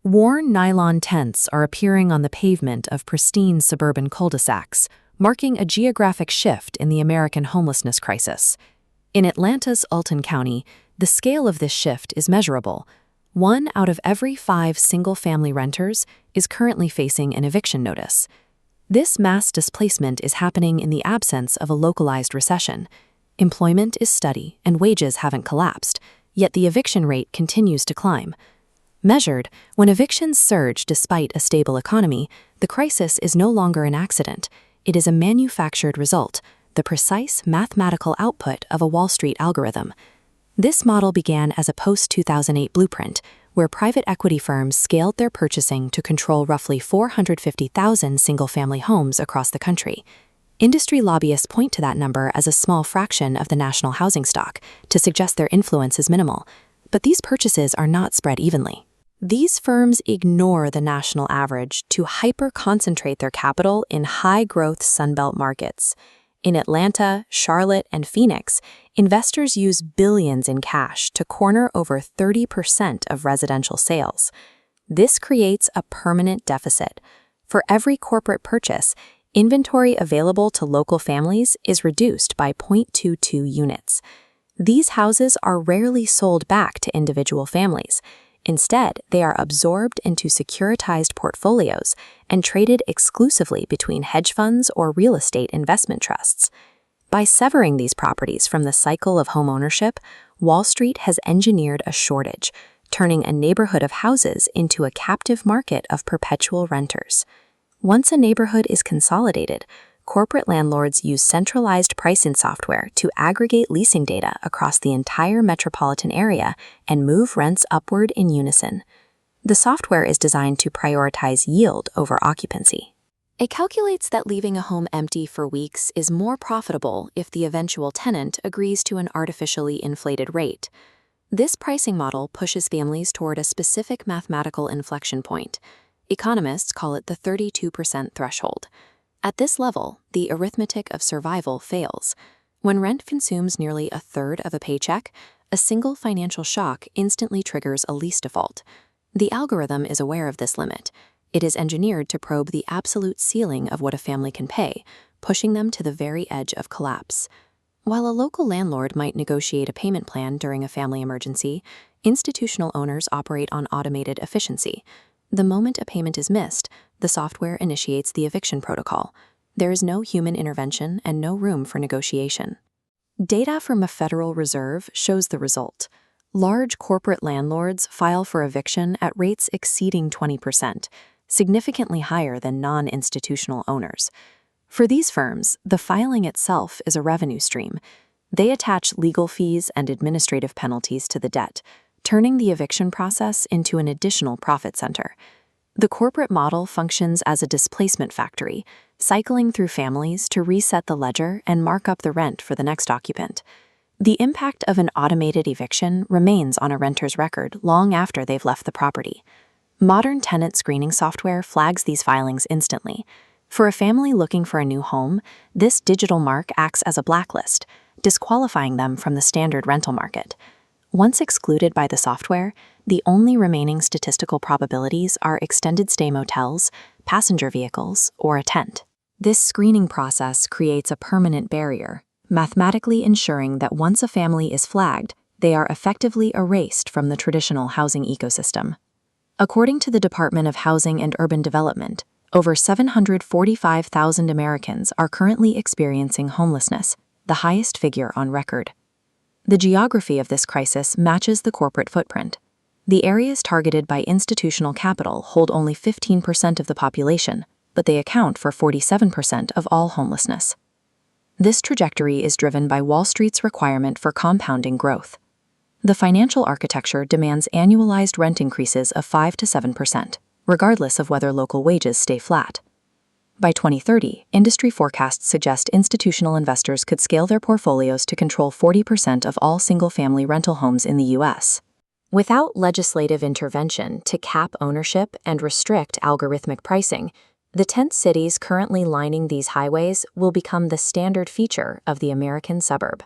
Worn nylon tents are appearing on the pavement of pristine suburban cul-de-sacs, marking a geographic shift in the American homelessness crisis. In Atlanta's Alton County, the scale of this shift is measurable. 1 out of every 5 single-family renters is currently facing an eviction notice. This mass displacement is happening in the absence of a localized recession. Employment is steady and wages haven't collapsed, yet the eviction rate continues to climb. Measured, when evictions surge despite a stable economy, the crisis is no longer an accident. It is a manufactured result, the precise mathematical output of a Wall Street algorithm. This model began as a post-2008 blueprint, where private equity firms scaled their purchasing to control roughly 450,000 single-family homes across the country. Industry lobbyists point to that number as a small fraction of the national housing stock, to suggest their influence is minimal. But these purchases are not spread evenly. These firms ignore the national average to hyper-concentrate their capital in high-growth Sunbelt markets. In Atlanta, Charlotte, and Phoenix, investors use billions in cash to corner over 30% of residential sales. This creates a permanent deficit. For every corporate purchase, inventory available to local families is reduced by 0.22 units. These houses are rarely sold back to individual families. Instead, they are absorbed into securitized portfolios and traded exclusively between hedge funds or real estate investment trusts. By severing these properties from the cycle of homeownership, Wall Street has engineered a shortage, turning a neighborhood of houses into a captive market of perpetual renters. Once a neighborhood is consolidated, corporate landlords use centralized pricing software to aggregate leasing data across the entire metropolitan area and move rents upward in unison. The software is designed to prioritize yield over occupancy. It calculates that leaving a home empty for weeks is more profitable if the eventual tenant agrees to an artificially inflated rate. This pricing model pushes families toward a specific mathematical inflection point. Economists call it the 32% threshold. At this level, the arithmetic of survival fails. When rent consumes nearly a third of a paycheck, a single financial shock instantly triggers a lease default. The algorithm is aware of this limit. It is engineered to probe the absolute ceiling of what a family can pay, pushing them to the very edge of collapse. While a local landlord might negotiate a payment plan during a family emergency, institutional owners operate on automated efficiency. The moment a payment is missed, the software initiates the eviction protocol. There is no human intervention and no room for negotiation. Data from a Federal Reserve shows the result. Large corporate landlords file for eviction at rates exceeding 20%, significantly higher than non-institutional owners. For these firms, the filing itself is a revenue stream. They attach legal fees and administrative penalties to the debt, turning the eviction process into an additional profit center. The corporate model functions as a displacement factory, cycling through families to reset the ledger and mark up the rent for the next occupant. The impact of an automated eviction remains on a renter's record long after they've left the property. Modern tenant screening software flags these filings instantly. For a family looking for a new home, this digital mark acts as a blacklist, disqualifying them from the standard rental market. Once excluded by the software, the only remaining statistical probabilities are extended stay motels, passenger vehicles, or a tent. This screening process creates a permanent barrier, mathematically ensuring that once a family is flagged, they are effectively erased from the traditional housing ecosystem. According to the Department of Housing and Urban Development, over 745,000 Americans are currently experiencing homelessness, the highest figure on record. The geography of this crisis matches the corporate footprint. The areas targeted by institutional capital hold only 15% of the population, but they account for 47% of all homelessness. This trajectory is driven by Wall Street's requirement for compounding growth. The financial architecture demands annualized rent increases of 5 to 7%, regardless of whether local wages stay flat. By 2030, industry forecasts suggest institutional investors could scale their portfolios to control 40% of all single-family rental homes in the U.S. Without legislative intervention to cap ownership and restrict algorithmic pricing, the tent cities currently lining these highways will become the standard feature of the American suburb.